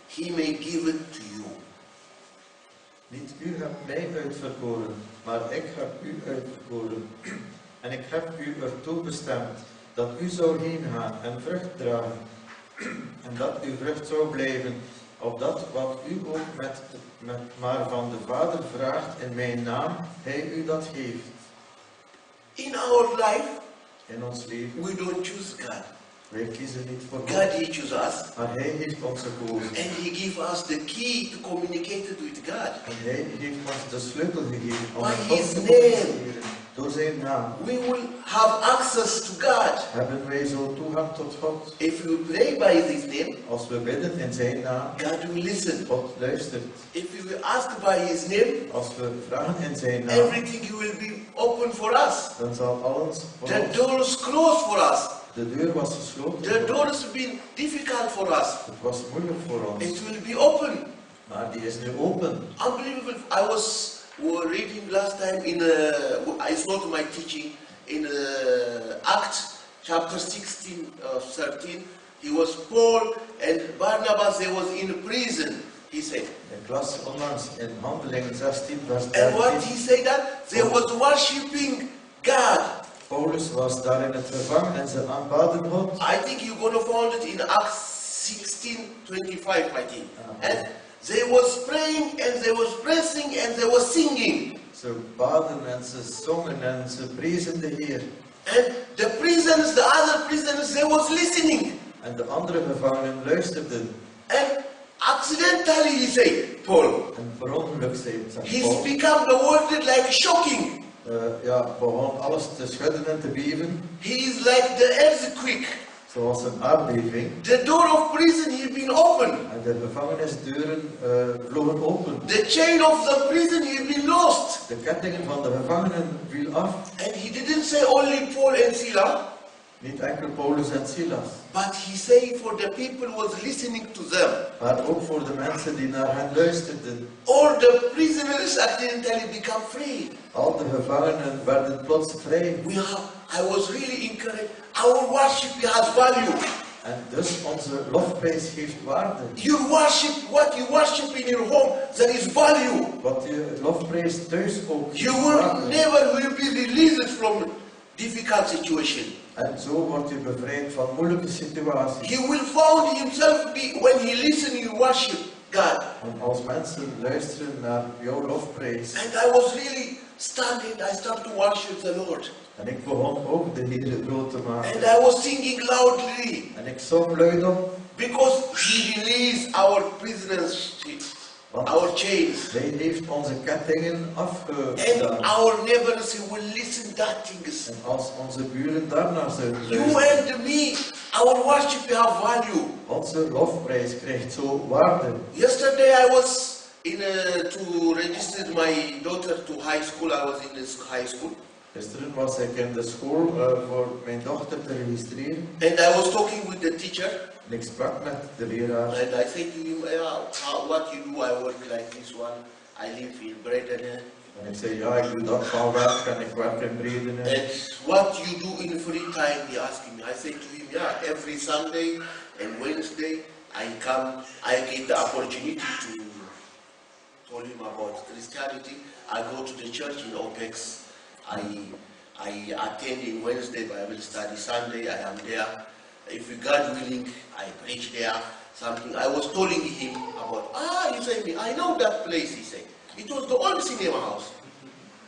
Speaker 1: he may give it to you.
Speaker 2: Niet u hebt mij uitverkoren, maar ik heb u uitverkoren. En ik heb u ertoe bestemd dat u zou heen gaan en vrucht dragen. En dat uw vrucht zou blijven, opdat wat u ook maar van de Vader vraagt in mijn naam, hij u dat geeft.
Speaker 1: In our life,
Speaker 2: In ons leven,
Speaker 1: we don't choose God.
Speaker 2: wij kiezen niet voor
Speaker 1: God,
Speaker 2: God,
Speaker 1: he chose us,
Speaker 2: maar hij heeft ons gekozen.
Speaker 1: and he gave us the key to communicate with God.
Speaker 2: En hij heeft ons de sleutel gegeven om
Speaker 1: By
Speaker 2: met God
Speaker 1: his
Speaker 2: te
Speaker 1: name.
Speaker 2: communiceren. Door zijn naam
Speaker 1: We will have access to God.
Speaker 2: hebben wij zo toegang tot God.
Speaker 1: If we pray by this name,
Speaker 2: Als we bidden in zijn naam,
Speaker 1: God will listen.
Speaker 2: God luistert.
Speaker 1: If we will ask by his name,
Speaker 2: Als we vragen in zijn naam,
Speaker 1: everything will be open for us.
Speaker 2: dan zal alles voor
Speaker 1: The
Speaker 2: ons.
Speaker 1: door is closed for us.
Speaker 2: De deur was gesloten.
Speaker 1: The door has been difficult for us.
Speaker 2: Het was moeilijk voor ons.
Speaker 1: It will be open.
Speaker 2: Maar die is nu open.
Speaker 1: Unbelievable. We were reading last time it's not my teaching, in Acts chapter 16, 13. He was Paul and Barnabas, they was in prison, he said.
Speaker 2: Ik las onlangs in Handelingen 16 vers
Speaker 1: And what
Speaker 2: 13.
Speaker 1: he said that? They was worshipping God.
Speaker 2: Paulus was daar in het gevangen en ze aanbaden God.
Speaker 1: I think you're going to find it in Acts 16:25, I think. And they was praying and they was praising and they was singing.
Speaker 2: Ze baden en ze zongen en ze prezen de Heer.
Speaker 1: And the prisoners, the other prisoners, they was listening.
Speaker 2: En de andere gevangenen luisterden.
Speaker 1: And accidentally, he said, Paul,
Speaker 2: En per ongeluk zei
Speaker 1: he's
Speaker 2: Paul,
Speaker 1: become the word like shocking.
Speaker 2: begon alles te schudden en te beven.
Speaker 1: He is like the earthquake.
Speaker 2: Zoals een aardbeving.
Speaker 1: The door of prison he been open.
Speaker 2: En de gevangenisdeuren vlogen open.
Speaker 1: The chain of the prison he been lost.
Speaker 2: De kettingen van de gevangenen viel af.
Speaker 1: And he didn't say only Paul and Silas,
Speaker 2: Niet enkel Paulus en Silas,
Speaker 1: but he said for the people who was listening to them.
Speaker 2: maar ook voor de mensen die naar hen luisterden.
Speaker 1: All the prisoners accidentally become free.
Speaker 2: Al de gevangenen werden plots vrij.
Speaker 1: I was really encouraged. Our worship has value.
Speaker 2: En dus onze lofprijs heeft waarde.
Speaker 1: You worship what you worship in your home, there is value.
Speaker 2: Wat je lofprijs thuis ook heeft
Speaker 1: You will
Speaker 2: waarde.
Speaker 1: never will be released from difficult situation.
Speaker 2: En zo wordt je bevrijd van moeilijke situaties.
Speaker 1: He will find himself when he listen you worship God.
Speaker 2: En als mensen luisteren naar jouw lofprijs.
Speaker 1: And I was really standing, I started to worship the Lord.
Speaker 2: En ik begon ook de Heer groot te maken.
Speaker 1: And I was singing loudly.
Speaker 2: En ik zong luidop.
Speaker 1: Because he released our prisoners, our chains.
Speaker 2: Hij heeft onze kettingen
Speaker 1: And
Speaker 2: afgedaan.
Speaker 1: our neighbors will listen that things.
Speaker 2: En als onze buren daarnaar zouden
Speaker 1: You
Speaker 2: luisteren.
Speaker 1: and me, our worship have value.
Speaker 2: Onze lofprijs krijgt zo waarde.
Speaker 1: Yesterday I was to register my daughter to high school. I was in this high school.
Speaker 2: Gisteren was ik in de school voor mijn dochter te registreren.
Speaker 1: And I was talking with the teacher.
Speaker 2: En ik sprak met de leraar.
Speaker 1: And I said to him, what you do, I work like this one. I live in Britain.
Speaker 2: En ik zei, ja, ik doe dat van werk en ik werk in Bredene.
Speaker 1: And what you do in free time, he asked me. I said to him, yeah, every Sunday and Wednesday, I get the opportunity to tell him about Christianity. I go to the church in OPEX. I attend in Wednesday Bible study. Sunday I am there. If God willing, I preach there. Something. I was telling him about, he said me, I know that place, he said. It was the old cinema house.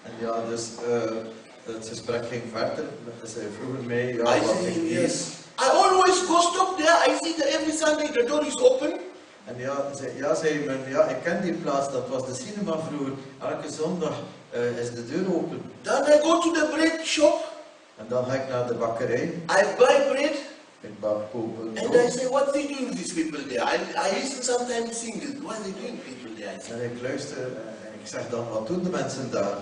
Speaker 2: En ja, dus het gesprek ging verder. Zij vroegen mij, ja,
Speaker 1: I
Speaker 2: wat
Speaker 1: said
Speaker 2: ik
Speaker 1: him,
Speaker 2: deed.
Speaker 1: yes. I always go stop there. I see that every Sunday the door is open.
Speaker 2: En zei men, ja, ik ken die plaats, dat was de cinema vroeger. Elke zondag is de deur open.
Speaker 1: Then I go to the bread shop.
Speaker 2: En dan ga ik naar de bakkerij.
Speaker 1: I buy bread.
Speaker 2: Ik koop een
Speaker 1: And I say, what they doing these people there? I listen sometimes sing. What are they doing people there? I say,
Speaker 2: En ik luister en ik zeg dan, wat doen de mensen daar?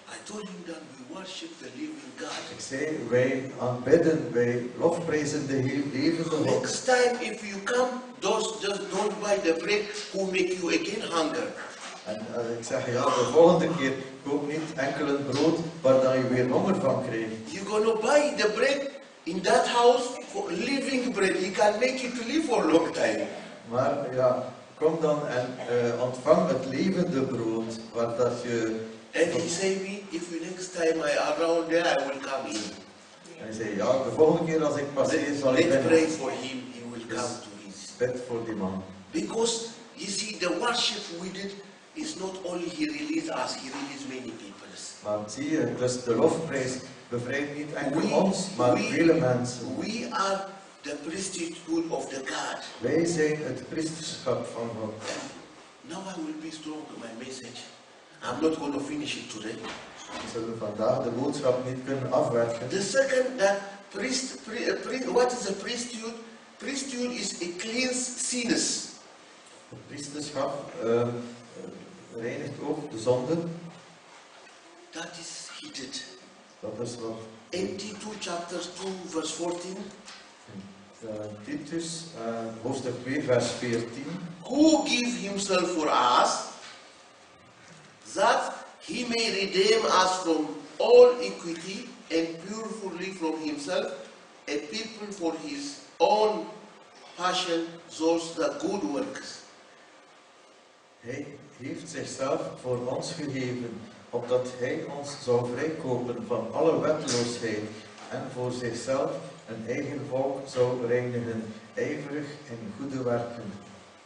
Speaker 1: I told him that we worship the living God.
Speaker 2: Ik zei, wij aanbidden, wij lofprijzen de heel levende God.
Speaker 1: Next time if you come, just don't buy the bread who make you again hunger.
Speaker 2: En ik zeg, ja, de volgende keer Koop niet enkel een brood waar dan je weer honger van krijgt.
Speaker 1: You're going to buy the bread in that house for living bread. You can make it to live for a long time.
Speaker 2: Maar ja, kom dan en ontvang het levende brood waar dat je...
Speaker 1: And he said me, if you next time I around there, I will come in.
Speaker 2: Hij zei, ja, de volgende keer als ik passeer zal ik
Speaker 1: Let's pray for him. He will come to his.
Speaker 2: Bid voor die man.
Speaker 1: Because you see, the worship we did is not only he released us, he released many people.
Speaker 2: Maar zie je, dus de lofprijs bevrijdt niet enkel ons, maar vele mensen.
Speaker 1: We are the priesthood of the God.
Speaker 2: Wij zijn het priesterschap van God.
Speaker 1: Now I will be strong in my message. I'm not going to finish it today.
Speaker 2: We zullen vandaag de boodschap niet kunnen afwerken.
Speaker 1: The second, that what is a priesthood? Priesthood is a cleanse sinners.
Speaker 2: Het priesterschap reinigt ook de zonde.
Speaker 1: That is he did.
Speaker 2: Dat is wat
Speaker 1: In Titus chapter 2 verse 14.
Speaker 2: Titus, hoofdstuk 2, vers 14.
Speaker 1: Who gave himself for us, that he may redeem us from all iniquity and purify from himself a people for his own passion, those the good works.
Speaker 2: Hij heeft zichzelf voor ons gegeven, opdat hij ons zou vrijkopen van alle wetteloosheid en voor zichzelf een eigen volk zou reinigen, ijverig in goede werken.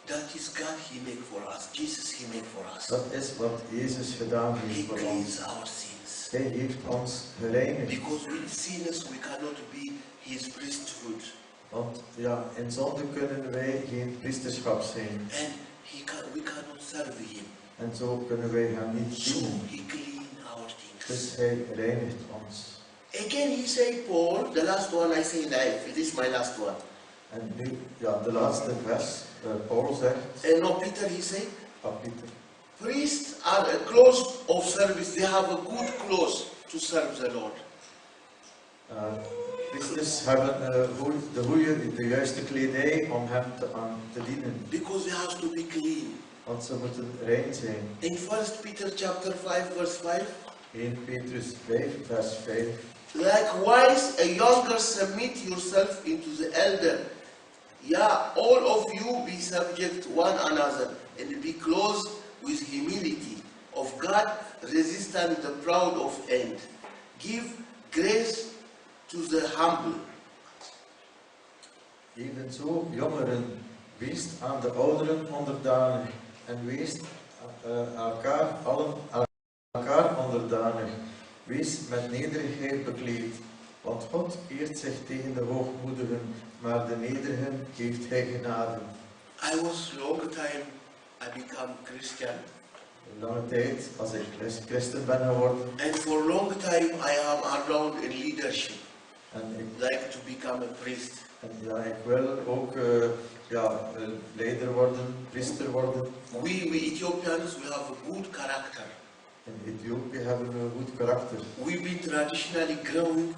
Speaker 1: That is God he made for us. Jesus he made for us.
Speaker 2: Dat is wat Jezus gedaan
Speaker 1: He
Speaker 2: heeft voor ons.
Speaker 1: cleansed our sins.
Speaker 2: Hij heeft ons gereinigd.
Speaker 1: Because with sinners we cannot be his priesthood.
Speaker 2: Want ja, in zonde kunnen wij geen priesterschap zijn.
Speaker 1: And we cannot serve him.
Speaker 2: En zo kunnen wij hem niet
Speaker 1: So
Speaker 2: dienen.
Speaker 1: he cleaned our things.
Speaker 2: Dus hij reinigt ons.
Speaker 1: Again he said, Paul, the last one I say life, this is my last one.
Speaker 2: En nu, ja, de laatste vers, Paul zegt,
Speaker 1: And now Peter he said,
Speaker 2: Pieter,
Speaker 1: priests are a clothes of service, they have a good clothes to serve the Lord.
Speaker 2: priesters hebben de juiste kledij om hem te dienen.
Speaker 1: Because they have to be clean.
Speaker 2: Want ze moeten rein zijn.
Speaker 1: In 1 Peter chapter 5 verse 5,
Speaker 2: 1 Petrus 5 vers 5.
Speaker 1: likewise a younger submit yourself into the elder. Yeah, all of you be subject one another and be clothed with humility of God, resistant the proud of end. Give grace to the humble.
Speaker 2: Evenzo, jongeren, wees aan de ouderen onderdanig en wees elkaar onderdanig. Wees met nederigheid bekleed, want God keert zich tegen de hoogmoedigen, maar de nederigen geeft hij genade.
Speaker 1: I was long time I become Christian,
Speaker 2: Een lange tijd als ik christen ben geworden
Speaker 1: and for a long time I am around in leadership,
Speaker 2: en ik
Speaker 1: like to become a priest.
Speaker 2: En ja, ik wil ook leider worden, priester worden.
Speaker 1: We Ethiopians, we have a good character.
Speaker 2: In Ethiopië hebben we een goed karakter.
Speaker 1: We've been traditionally growing,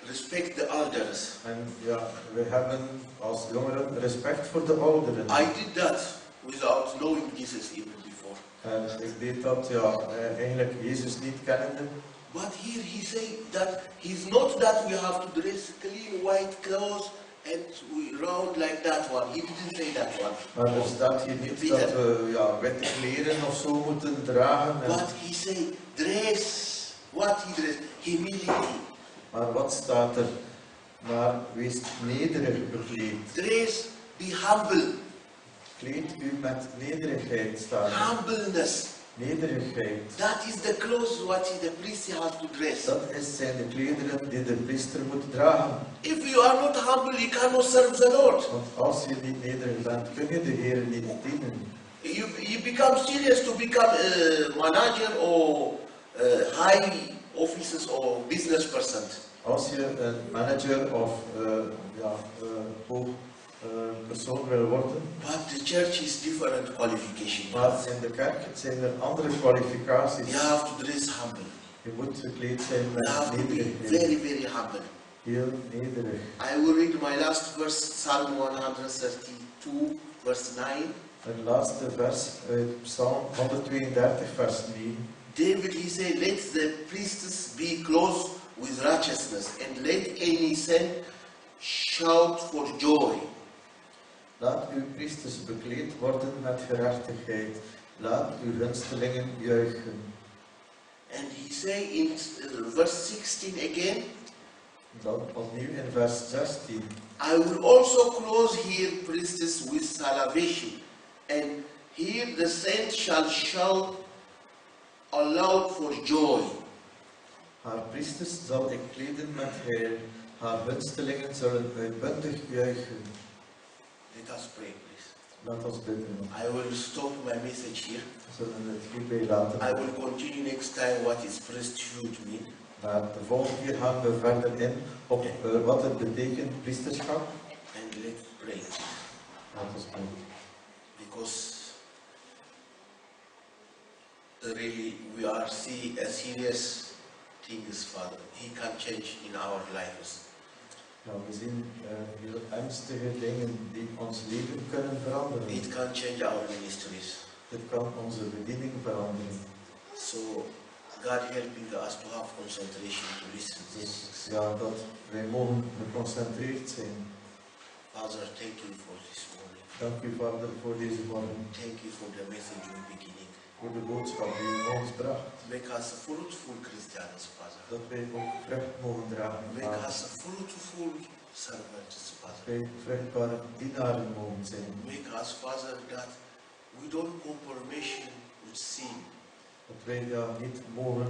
Speaker 1: respect the elders.
Speaker 2: En ja, we hebben als jongeren respect voor de ouderen.
Speaker 1: I did that without knowing Jesus even before.
Speaker 2: En ik deed dat eigenlijk Jezus niet kennende.
Speaker 1: But here he said that he's not that we have to dress clean white clothes and we round like that one. He didn't say that one.
Speaker 2: Maar er staat hier niet dat we witte kleren of zo moeten dragen.
Speaker 1: But he said dress. What he dressed? Humility.
Speaker 2: Maar wat staat er? Maar wees nederig bekleed.
Speaker 1: Dress, be humble.
Speaker 2: Kleed u met nederigheid staat.
Speaker 1: Humbleness.
Speaker 2: Nederigheid.
Speaker 1: That is the clothes what the priest has to dress.
Speaker 2: Dat zijn de klederen die de priester moet dragen.
Speaker 1: If you are not humble, you cannot serve the Lord.
Speaker 2: Want als je niet nederig bent, kun je de Heer niet dienen.
Speaker 1: You become serious to become a manager or high officers or business person.
Speaker 2: Als je een manager of hoog persoon wil worden.
Speaker 1: But the church is different qualification.
Speaker 2: Maar in de kerk zijn er andere kwalificaties.
Speaker 1: You have to dress humble.
Speaker 2: Je moet gekleed zijn
Speaker 1: You have
Speaker 2: met
Speaker 1: to be
Speaker 2: nederigheid.
Speaker 1: very, very humble.
Speaker 2: Heel nederig.
Speaker 1: I will read my last verse, Psalm 132, verse 9.
Speaker 2: Het laatste vers uit Psalm 132, vers 9.
Speaker 1: David, he said, let the priests be clothed with righteousness, and let any saint shout for joy.
Speaker 2: Laat uw priesters bekleed worden met gerechtigheid. Laat uw gunstelingen juichen.
Speaker 1: And he say in verse 16 again,
Speaker 2: Dan opnieuw in vers 16.
Speaker 1: I will also clothe here priests with salvation, and here the saints shall shout aloud for joy.
Speaker 2: Haar priesters zal ik kleden met heil. Haar gunstelingen zullen uitbundig juichen.
Speaker 1: Let us pray, please.
Speaker 2: Laat ons bidden.
Speaker 1: I will stop my message here.
Speaker 2: We zullen het hierbij laten.
Speaker 1: I will continue next time what is priesthood mean.
Speaker 2: Maar de volgende keer gaan we verder in op wat het betekent priesterschap.
Speaker 1: And let's pray.
Speaker 2: Laat ons bidden.
Speaker 1: Because really we are seeing a serious things, Father. He can change in our lives.
Speaker 2: Ja, we zien heel ernstige dingen die ons leven kunnen veranderen.
Speaker 1: It can change our ministries.
Speaker 2: Dit kan onze bediening veranderen.
Speaker 1: So God helping us to have concentration to listen to
Speaker 2: Dus
Speaker 1: this.
Speaker 2: ja, dat wij mogen geconcentreerd zijn.
Speaker 1: Father, thank you for this morning.
Speaker 2: Dank u, Vader, voor deze morgen.
Speaker 1: Thank you for the message in the beginning.
Speaker 2: Voor de boodschap die u ons bracht.
Speaker 1: Make us fruitful Christians, Father.
Speaker 2: Dat wij ook vrucht mogen dragen.
Speaker 1: Make us fruitful servants,
Speaker 2: Dat
Speaker 1: Father.
Speaker 2: wij vruchtbare dienaren mogen zijn.
Speaker 1: Make us, Father, that we don't compromise with sin.
Speaker 2: Dat wij daar niet mogen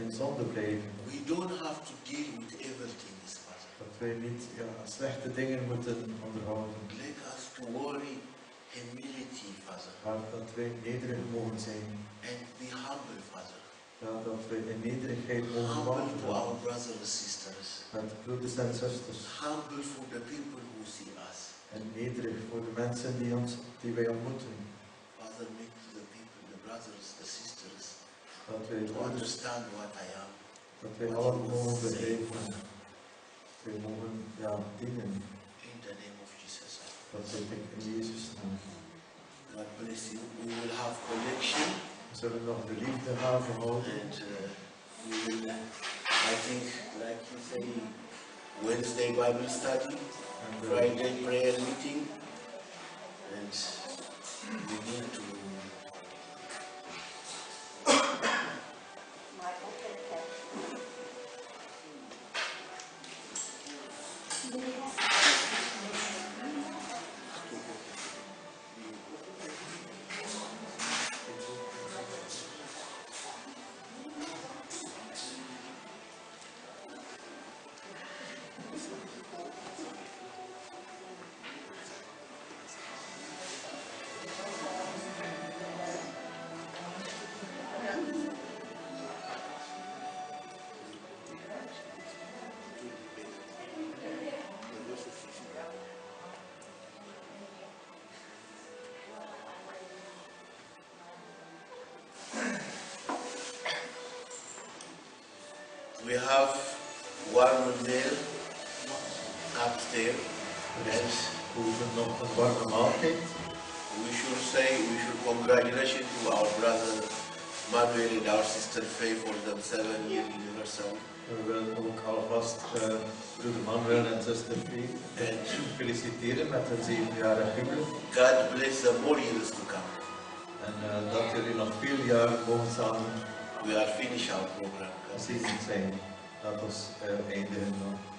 Speaker 2: in zonde blijven.
Speaker 1: We don't have to deal with everything, Father.
Speaker 2: Dat wij niet slechte dingen moeten onderhouden.
Speaker 1: Make us to worry humility, Father.
Speaker 2: Maar dat wij nederig mogen zijn.
Speaker 1: And be humble, Father.
Speaker 2: Ja, dat wij in nederigheid mogen
Speaker 1: Humble to
Speaker 2: wandelen.
Speaker 1: our brothers and sisters.
Speaker 2: Met broeders en zusters.
Speaker 1: Humble for the people who see us.
Speaker 2: En nederig voor de mensen die wij ontmoeten.
Speaker 1: Father, make the people, the brothers, the sisters,
Speaker 2: Dat wij
Speaker 1: to understand what I am.
Speaker 2: Dat wij allen mogen begrijpen. Wij mogen dienen.
Speaker 1: In the name of Jesus.
Speaker 2: Dat zit ik in Jezus' naam.
Speaker 1: God bless you. We will have connection.
Speaker 2: We zullen nog de liefdehaven houden.
Speaker 1: And we will, I think, like you say, Wednesday Bible study, Friday prayer meeting, and we need to we have one there upstairs, and
Speaker 2: We hebben nog een warme maaltijd.
Speaker 1: we should congratulate to our brother Manuel and our sister Faye for them 7-year anniversary.
Speaker 2: We willen ook alvast broeder Manuel en zuster Fee feliciteren met hun 7-jarig huwelijk.
Speaker 1: God bless them more years to come.
Speaker 2: En dat jullie nog veel jaren mogen samen
Speaker 1: We are finished our program.
Speaker 2: gezegend zijn. Laat ons eindigen dan.